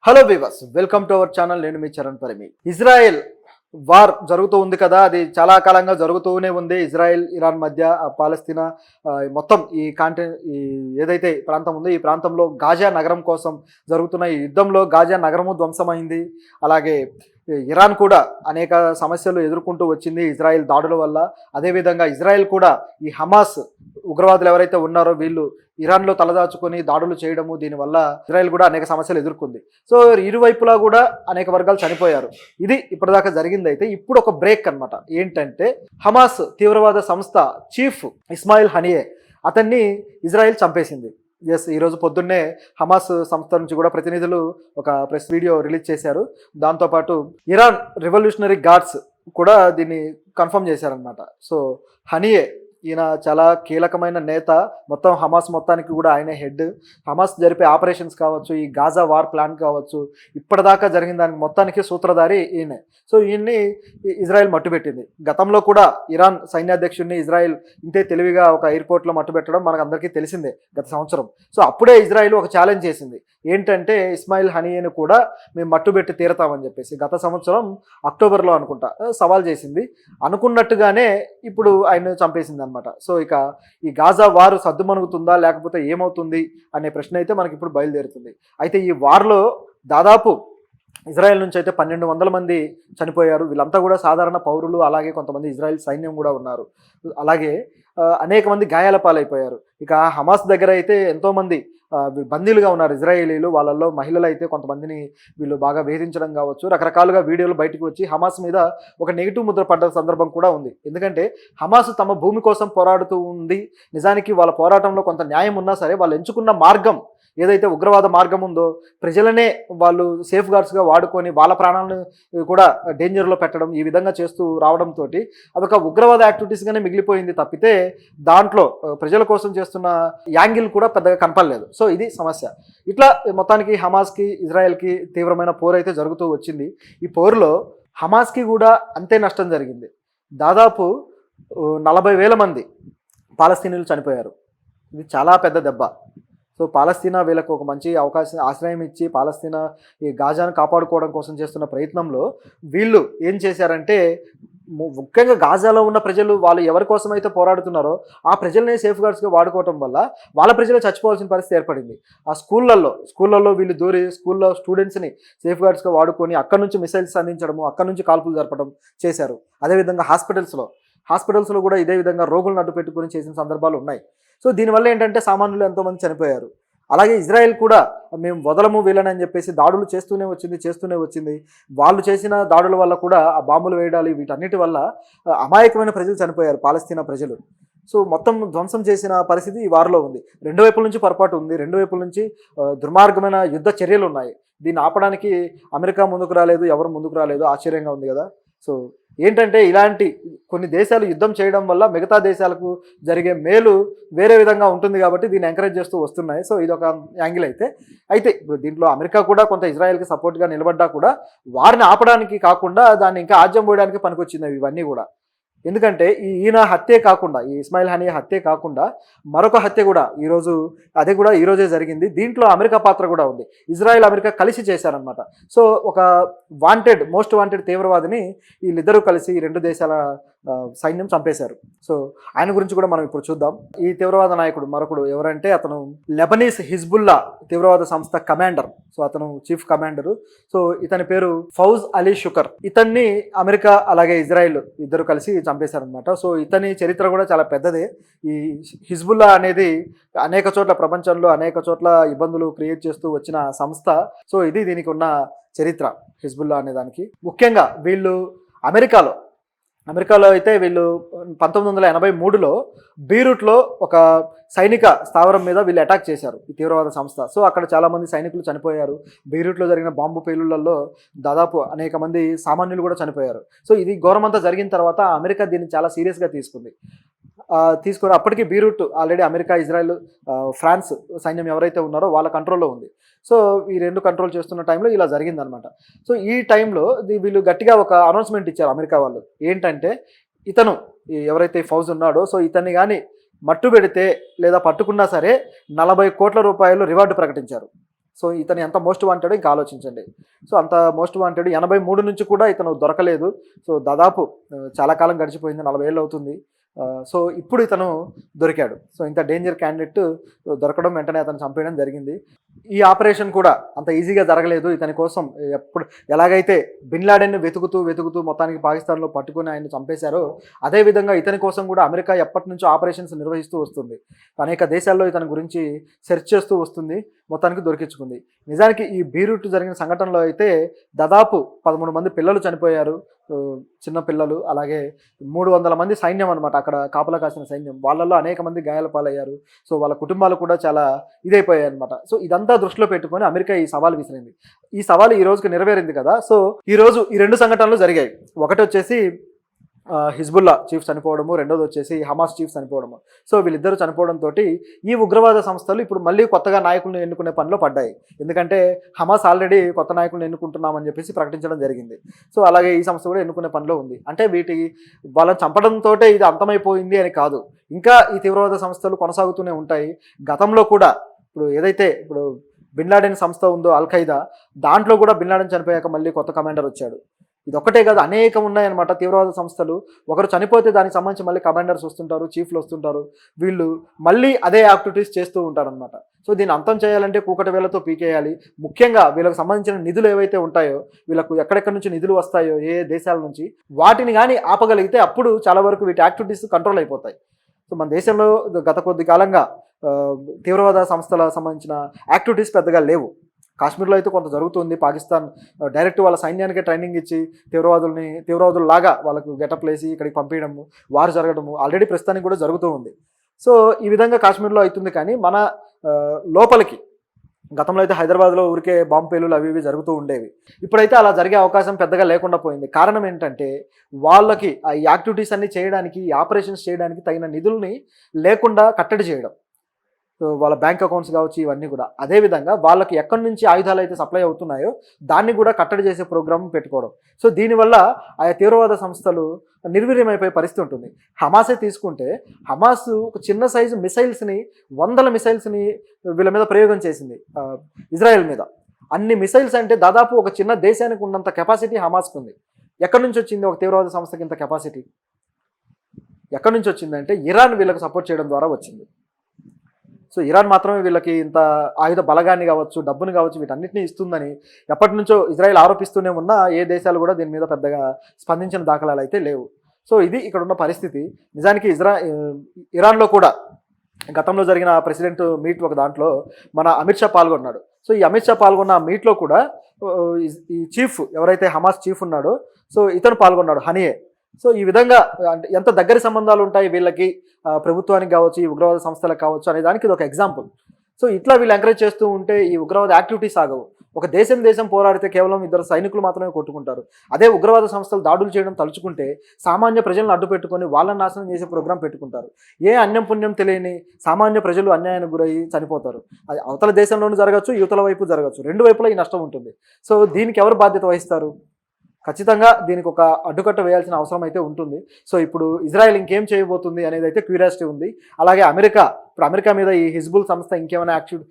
Hello weavers, welcome to our channel. నేను మీ Charan Parimi. Israel war జరుగుతూ ఉంది కదా, అది చాలా కాలంగా జరుగుతూనే ఉంది. ఇజ్రాయెల్ ఇరాన్ మధ్య, పాలస్తీనా, మొత్తం ఈ ఏదైతే ప్రాంతం ఉందో ఈ ప్రాంతంలో గాజా నగరం కోసం జరుగుతున్న ఈ యుద్ధంలో గాజా నగరము ధ్వంసమైంది. అలాగే ఇరాన్ కూడా అనేక సమస్యలు ఎదుర్కొంటూ వచ్చింది ఇజ్రాయెల్ దాడుల వల్ల. అదేవిధంగా ఇజ్రాయెల్ కూడా ఈ హమాస్ ఉగ్రవాదులు ఎవరైతే ఉన్నారో వీళ్ళు ఇరాన్లో తలదాచుకొని దాడులు చేయడము, దీనివల్ల ఇజ్రాయెల్ కూడా అనేక సమస్యలు ఎదుర్కొంది. సో ఇరువైపులా కూడా అనేక వర్గాలు చనిపోయారు. ఇది ఇప్పటిదాకా జరిగింది. అయితే ఇప్పుడు ఒక బ్రేక్ అన్నమాట. ఏంటంటే హమాస్ తీవ్రవాద సంస్థ చీఫ్ ఇస్మాయిల్ హనియే అతన్ని ఇజ్రాయెల్ చంపేసింది. ఎస్, ఈరోజు పొద్దున్నే హమాస్ సంస్థ నుంచి కూడా ప్రతినిధులు ఒక ప్రెస్ వీడియో రిలీజ్ చేశారు. దాంతోపాటు ఇరాన్ రివల్యూషనరీ గార్డ్స్ కూడా దీన్ని కన్ఫర్మ్ చేశారనమాట. సో హనియే ఈయన చాలా కీలకమైన నేత. మొత్తం హమాస్ మొత్తానికి కూడా ఆయనే హెడ్. హమాస్ జరిపే ఆపరేషన్స్ కావచ్చు, ఈ గాజా వార్ ప్లాన్ కావచ్చు, ఇప్పటిదాకా జరిగిన దానికి మొత్తానికి సూత్రధారి ఈయనే. సో ఈయన్ని ఇజ్రాయెల్ మట్టుబెట్టింది. గతంలో కూడా ఇరాన్ సైన్యాధ్యక్షుడిని ఇజ్రాయెల్ ఇంతే తెలివిగా ఒక ఎయిర్పోర్ట్లో మట్టుబెట్టడం మనకు అందరికీ తెలిసిందే గత సంవత్సరం. సో అప్పుడే ఇజ్రాయెల్ ఒక ఛాలెంజ్ చేసింది. ఏంటంటే ఇస్మాయిల్ హనియేను కూడా మేము మట్టుబెట్టి తీరతామని చెప్పేసి గత సంవత్సరం అక్టోబర్లో అనుకుంటా సవాల్ చేసింది. అనుకున్నట్టుగానే ఇప్పుడు ఆయన చంపేసింది అనమాట. సో ఇక ఈ గాజా వారు సద్దుమణుగుతుందా లేకపోతే ఏమవుతుంది అనే ప్రశ్న అయితే మనకి ఇప్పుడు బయలుదేరుతుంది. అయితే ఈ వార్లో దాదాపు ఇజ్రాయెల్ నుంచి అయితే 1200 మంది చనిపోయారు. వీళ్ళంతా కూడా సాధారణ పౌరులు, అలాగే కొంతమంది ఇజ్రాయెల్ సైన్యం కూడా ఉన్నారు. అలాగే అనేక మంది గాయాల పాలైపోయారు. ఇక హమాస్ దగ్గర అయితే ఎంతోమంది బందీలుగా ఉన్నారు ఇజ్రాయేలీలు. వాళ్ళల్లో మహిళలు అయితే కొంతమందిని వీళ్ళు బాగా వేధించడం కావచ్చు, రకరకాలుగా వీడియోలు బయటకు వచ్చి హమాస్ మీద ఒక నెగిటివ్ ముద్ర పడ్డ సందర్భం కూడా ఉంది. ఎందుకంటే హమాస్ తమ భూమి కోసం పోరాడుతూ ఉంది. నిజానికి వాళ్ళ పోరాటంలో కొంత న్యాయం ఉన్నా సరే వాళ్ళు ఎంచుకున్న మార్గం ఏదైతే ఉగ్రవాద మార్గం ఉందో ప్రజలనే వాళ్ళు సేఫ్ గార్డ్స్గా వాడుకొని వాళ్ళ ప్రాణాలను కూడా డేంజర్లో పెట్టడం, ఈ విధంగా చేస్తూ రావడంతో అదొక ఉగ్రవాద యాక్టివిటీస్గానే మిగిలిపోయింది తప్పితే దాంట్లో ప్రజల కోసం చేస్తున్న యాంగిల్ కూడా పెద్దగా కనపడలేదు. సో ఇది సమస్య. ఇట్లా మొత్తానికి హమాస్కి ఇజ్రాయెల్కి తీవ్రమైన పోరు అయితే జరుగుతూ వచ్చింది. ఈ పోరులో హమాస్కి కూడా అంతే నష్టం జరిగింది. దాదాపు 40,000 మంది పాలస్తీనీలు చనిపోయారు. ఇది చాలా పెద్ద దెబ్బ. సో పాలస్తీనా వీళ్ళకు ఒక మంచి ఆశ్రయం ఇచ్చి పాలస్తీనా ఈ గాజాను కాపాడుకోవడం కోసం చేస్తున్న ప్రయత్నంలో వీళ్ళు ఏం చేశారంటే, ముఖ్యంగా గాజాలో ఉన్న ప్రజలు వాళ్ళు ఎవరి కోసం అయితే పోరాడుతున్నారో ఆ ప్రజలనే సేఫ్ గార్డ్స్గా వాడుకోవటం వల్ల వాళ్ళ ప్రజలే చచ్చిపోవాల్సిన పరిస్థితి ఏర్పడింది. ఆ స్కూళ్ళల్లో వీళ్ళు దూరి స్కూల్లో స్టూడెంట్స్ని సేఫ్ గార్డ్స్గా వాడుకొని అక్కడి నుంచి మిసైల్స్ అందించడము, అక్కడి నుంచి కాల్పులు జరపడం చేశారు. అదేవిధంగా హాస్పిటల్స్లో కూడా ఇదే విధంగా రోగులను అడ్డు పెట్టుకొని చేసిన సందర్భాలు ఉన్నాయి. సో దీనివల్ల ఏంటంటే సామాన్యులు ఎంతోమంది చనిపోయారు. అలాగే ఇజ్రాయెల్ కూడా మేము వదలము వీళ్ళని చెప్పేసి దాడులు చేస్తూనే వచ్చింది. వాళ్ళు చేసిన దాడుల వల్ల కూడా ఆ బాంబులు వేయడాలు వీటన్నిటి వల్ల అమాయకమైన ప్రజలు చనిపోయారు, పాలస్తీనా ప్రజలు. సో మొత్తం ధ్వంసం చేసిన పరిస్థితి ఈ వారిలో ఉంది. రెండు వైపుల నుంచి పొరపాటు ఉంది, రెండు వైపుల నుంచి దుర్మార్గమైన యుద్ధ చర్యలు ఉన్నాయి. దీన్ని ఆపడానికి అమెరికా ముందుకు రాలేదు, ఎవరు ముందుకు రాలేదు. ఆశ్చర్యంగా ఉంది కదా. సో ఏంటంటే ఇలాంటి కొన్ని దేశాలు యుద్ధం చేయడం వల్ల మిగతా దేశాలకు జరిగే మేలు వేరే విధంగా ఉంటుంది కాబట్టి దీన్ని ఎంకరేజ్ చేస్తూ వస్తున్నాయి. సో ఇది ఒక యాంగిల్ అయితే ఇప్పుడు దీంట్లో అమెరికా కూడా కొంత ఇజ్రాయెల్కి సపోర్ట్గా నిలబడ్డా కూడా వారిని ఆపడానికి కాకుండా దాన్ని ఇంకా ఆజ్యం పోయడానికి పనికొచ్చింది ఇవన్నీ కూడా. ఎందుకంటే ఈయన హత్యే కాకుండా, ఈ ఇస్మాయిల్ హనియే హత్యే కాకుండా మరొక హత్య కూడా ఈరోజే జరిగింది. దీంట్లో అమెరికా పాత్ర కూడా ఉంది. ఇజ్రాయెల్ అమెరికా కలిసి చేశారనమాట. సో ఒక మోస్ట్ వాంటెడ్ తీవ్రవాదిని వీళ్ళిద్దరూ కలిసి ఈ రెండు దేశాల సైన్యం చంపేశారు. సో ఆయన గురించి కూడా మనం ఇప్పుడు చూద్దాం. ఈ తీవ్రవాద నాయకుడు మరొకడు ఎవరంటే అతను లెబనీస్ హిజ్బుల్లా తీవ్రవాద సంస్థ కమాండర్. సో అతను చీఫ్ కమాండరు. సో ఇతని పేరు ఫౌజ్ అలీ షుకర్. ఇతన్ని అమెరికా అలాగే ఇజ్రాయెల్ ఇద్దరు కలిసి చంపేశారనమాట. సో ఇతని చరిత్ర కూడా చాలా పెద్దదే. ఈ హిజ్బుల్లా అనేది అనేక చోట్ల ప్రపంచంలో అనేక చోట్ల ఇబ్బందులు క్రియేట్ చేస్తూ వచ్చిన సంస్థ. సో ఇది దీనికి ఉన్న చరిత్ర హిజ్బుల్లా అనే దానికి. ముఖ్యంగా వీళ్ళు అమెరికాలో అయితే వీళ్ళు 1983లో బీరూట్లో ఒక సైనిక స్థావరం మీద వీళ్ళు అటాక్ చేశారు, ఈ తీవ్రవాద సంస్థ. సో అక్కడ చాలామంది సైనికులు చనిపోయారు. బీరూట్లో జరిగిన బాంబు పేలుళ్లలో దాదాపు అనేక మంది సామాన్యులు కూడా చనిపోయారు. సో ఇది ఘోరమంతా జరిగిన తర్వాత అమెరికా దీన్ని చాలా సీరియస్గా తీసుకుని అప్పటికి Beirut already America, Israel, France సైన్యం ఎవరైతే ఉన్నారో వాళ్ళ కంట్రోల్లో ఉంది. సో ఈ రెండు కంట్రోల్ చేస్తున్న టైంలో ఇలా జరిగిందనమాట. సో ఈ టైంలో వీళ్ళు గట్టిగా ఒక అనౌన్స్మెంట్ ఇచ్చారు అమెరికా వాళ్ళు. ఏంటంటే ఇతను ఎవరైతే ఫౌజ్ ఉన్నాడో సో ఇతన్ని కానీ మట్టు పెడితే లేదా పట్టుకున్నా సరే 40 కోట్ల రూపాయలు రివార్డు ప్రకటించారు. సో ఇతను ఎంత మోస్ట్ వాంటెడ్ ఇంకా ఆలోచించండి. సో అంత మోస్ట్ వాంటెడ్ 83 నుంచి కూడా ఇతను దొరకలేదు. సో దాదాపు చాలా కాలం గడిచిపోయింది. 40 ఏళ్ళు అవుతుంది. సో ఇప్పుడు ఇతను దొరికాడు. సో ఇంత డేంజర్ క్యాండిడేట్ దొరకడం, వెంటనే అతను చంపేయడం జరిగింది. ఈ ఆపరేషన్ కూడా అంత ఈజీగా జరగలేదు. ఇతని కోసం ఎప్పుడు ఎలాగైతే బిన్ లాడెన్‌ని వెతుకుతూ మొత్తానికి పాకిస్తాన్‌లో పట్టుకొని ఆయన్ని చంపేశారో, అదే విధంగా ఇతని కోసం కూడా అమెరికా ఎప్పటినుంచో ఆపరేషన్స్ నిర్వహిస్తూ వస్తుంది. అనేక దేశాల్లో ఇతని గురించి సెర్చ్ చేస్తూ వస్తుంది. మొత్తానికి దొరికించుకుంది. నిజానికి ఈ బీరూట్ జరిగిన సంఘటనలో అయితే దాదాపు 13 మంది పిల్లలు చనిపోయారు. చిన్న పిల్లలు, అలాగే 300 మంది సైన్యం అనమాట, అక్కడ కాపలా కాసిన సైన్యం. వాళ్ళల్లో అనేక మంది గాయాల పాలయ్యారు. సో వాళ్ళ కుటుంబాలు కూడా చాలా ఇదైపోయాయి అనమాట. సో ఇదంతా దృష్టిలో పెట్టుకొని అమెరికా ఈ సవాల్ విసిరింది. ఈ సవాల్ ఈ రోజుకి నెరవేరింది కదా. సో ఈ రోజు ఈ 2 సంఘటనలు జరిగాయి. ఒకటి వచ్చేసి హిజ్బుల్లా చీఫ్ చనిపోవడము, రెండోది వచ్చేసి హమాస్ చీఫ్ చనిపోవడము. సో వీళ్ళిద్దరూ చనిపోవడంతో ఈ ఉగ్రవాద సంస్థలు ఇప్పుడు మళ్ళీ కొత్తగా నాయకులను ఎన్నుకునే పనిలో పడ్డాయి. ఎందుకంటే హమాస్ ఆల్రెడీ కొత్త నాయకులను ఎన్నుకుంటున్నామని చెప్పేసి ప్రకటించడం జరిగింది. సో అలాగే ఈ సంస్థ కూడా ఎన్నుకునే పనిలో ఉంది. అంటే వాళ్ళని చంపడంతో ఇది అంతమైపోయింది అని కాదు, ఇంకా ఈ తీవ్రవాద సంస్థలు కొనసాగుతూనే ఉంటాయి. గతంలో కూడా ఇప్పుడు బిన్ లాడెన్ సంస్థ ఉందో అల్-ఖైదా, దాంట్లో కూడా బిన్ లాడెన్ చనిపోయాక మళ్ళీ కొత్త కమాండర్ వచ్చాడు. ఇదొక్కటే కాదు, అనేకం ఉన్నాయన్నమాట తీవ్రవాద సంస్థలు. ఒకరు చనిపోతే దానికి సంబంధించి మళ్ళీ కమాండర్స్ వస్తుంటారు, చీఫ్లు వస్తుంటారు. వీళ్ళు మళ్ళీ అదే యాక్టివిటీస్ చేస్తూ ఉంటారనమాట. సో దీన్ని అంతం చేయాలంటే కూకటి వేలతో పీకేయాలి. ముఖ్యంగా వీళ్ళకి సంబంధించిన నిధులు ఏవైతే ఉంటాయో, వీళ్ళకు ఎక్కడెక్కడి నుంచి నిధులు వస్తాయో ఏ దేశాల నుంచి, వాటిని కానీ ఆపగలిగితే అప్పుడు చాలా వరకు వీటి యాక్టివిటీస్ కంట్రోల్ అయిపోతాయి. సో మన దేశంలో గత కొద్ది కాలంగా తీవ్రవాద సంస్థల సంబంధించిన యాక్టివిటీస్ పెద్దగా లేవు. కాశ్మీర్లో అయితే కొంత జరుగుతుంది. పాకిస్తాన్ డైరెక్ట్ వాళ్ళ సైన్యానికే ట్రైనింగ్ ఇచ్చి తీవ్రవాదుల్లాగా వాళ్ళకు గెటప్ వేసి ఇక్కడికి పంపించడము, వారు జరగడము ఆల్రెడీ ప్రస్తుతానికి కూడా జరుగుతూ ఉంది. సో ఈ విధంగా కాశ్మీర్లో అవుతుంది. కానీ మన లోపలికి గతంలో అయితే హైదరాబాద్లో ఊరికే బాంబు పేలులు అవి ఇవి జరుగుతూ ఉండేవి. ఇప్పుడైతే అలా జరిగే అవకాశం పెద్దగా లేకుండా పోయింది. కారణం ఏంటంటే వాళ్ళకి ఆ యాక్టివిటీస్ అన్ని చేయడానికి, ఈ ఆపరేషన్స్ చేయడానికి తగిన నిధుల్ని లేకుండా కట్టడి చేయడం. వాళ్ళ బ్యాంక్ అకౌంట్స్ కావచ్చు, ఇవన్నీ కూడా. అదేవిధంగా వాళ్ళకి ఎక్కడి నుంచి ఆయుధాలు అయితే సప్లై అవుతున్నాయో దాన్ని కూడా కట్టడి చేసే ప్రోగ్రామ్ పెట్టుకోవడం. సో దీనివల్ల ఆయా తీవ్రవాద సంస్థలు నిర్వీర్యమైపోయే పరిస్థితి ఉంటుంది. హమాసే తీసుకుంటే, హమాస్ ఒక చిన్న సైజు మిసైల్స్ని, 100 మిసైల్స్ని వీళ్ళ మీద ప్రయోగం చేసింది ఇజ్రాయెల్ మీద. అన్ని మిసైల్స్ అంటే దాదాపు ఒక చిన్న దేశానికి ఉన్నంత కెపాసిటీ హమాస్కి ఉంది. ఎక్కడి నుంచి వచ్చింది ఒక తీవ్రవాద సంస్థకి ఇంత కెపాసిటీ? ఎక్కడి నుంచి వచ్చిందంటే ఇరాన్ వీళ్ళకి సపోర్ట్ చేయడం ద్వారా వచ్చింది. సో ఇరాన్ మాత్రమే వీళ్ళకి ఇంత ఆయుధ బలగాన్ని కావచ్చు, డబ్బుని కావచ్చు, వీటన్నిటిని ఇస్తుందని ఎప్పటి నుంచో ఇజ్రాయెల్ ఆరోపిస్తూనే ఉన్నా ఏ దేశాలు కూడా దీని మీద పెద్దగా స్పందించిన దాఖలాలు అయితే లేవు. సో ఇది ఇక్కడ ఉన్న పరిస్థితి. నిజానికి ఇరాన్లో కూడా గతంలో జరిగిన ప్రెసిడెంట్ మీట్ ఒక దాంట్లో మన అమిత్ షా పాల్గొన్నాడు. సో ఈ అమిత్ షా పాల్గొన్న మీట్లో కూడా ఈ చీఫ్ ఎవరైతే హమాస్ చీఫ్ ఉన్నాడో, సో ఇతను పాల్గొన్నాడు, హనియే. సో ఈ విధంగా అంటే ఎంత దగ్గర సంబంధాలు ఉంటాయి వీళ్ళకి ప్రభుత్వానికి కావచ్చు, ఈ ఉగ్రవాద సంస్థలకు కావచ్చు అనే దానికి ఇది ఒక ఎగ్జాంపుల్. సో ఇట్లా వీళ్ళు ఎంకరేజ్ చేస్తూ ఉంటే ఈ ఉగ్రవాద యాక్టివిటీస్ ఆగవు. ఒక దేశం పోరాడితే కేవలం 2 సైనికులు మాత్రమే కొట్టుకుంటారు. అదే ఉగ్రవాద సంస్థలు దాడులు చేయడం తలుచుకుంటే సామాన్య ప్రజలను అడ్డు పెట్టుకొని వాళ్ళని నాశనం చేసే ప్రోగ్రాం పెట్టుకుంటారు. ఏ అన్యం పుణ్యం తెలియని సామాన్య ప్రజలు అన్యాయానికి గురయ్యి చనిపోతారు. అది అవతల దేశంలోనూ జరగచ్చు, యువతల వైపు జరగచ్చు. 2 వైపులా ఈ నష్టం ఉంటుంది. సో దీనికి ఎవరు బాధ్యత వహిస్తారు? ఖచ్చితంగా దీనికి ఒక అడ్డుకట్ట వేయాల్సిన అవసరం అయితే ఉంటుంది. సో ఇప్పుడు ఇజ్రాయెల్ ఇంకేం చేయబోతుంది అనేది అయితే క్యూరియాసిటీ ఉంది. అలాగే అమెరికా మీద ఈ హిజ్బుల్ సంస్థ ఇంకేమైనా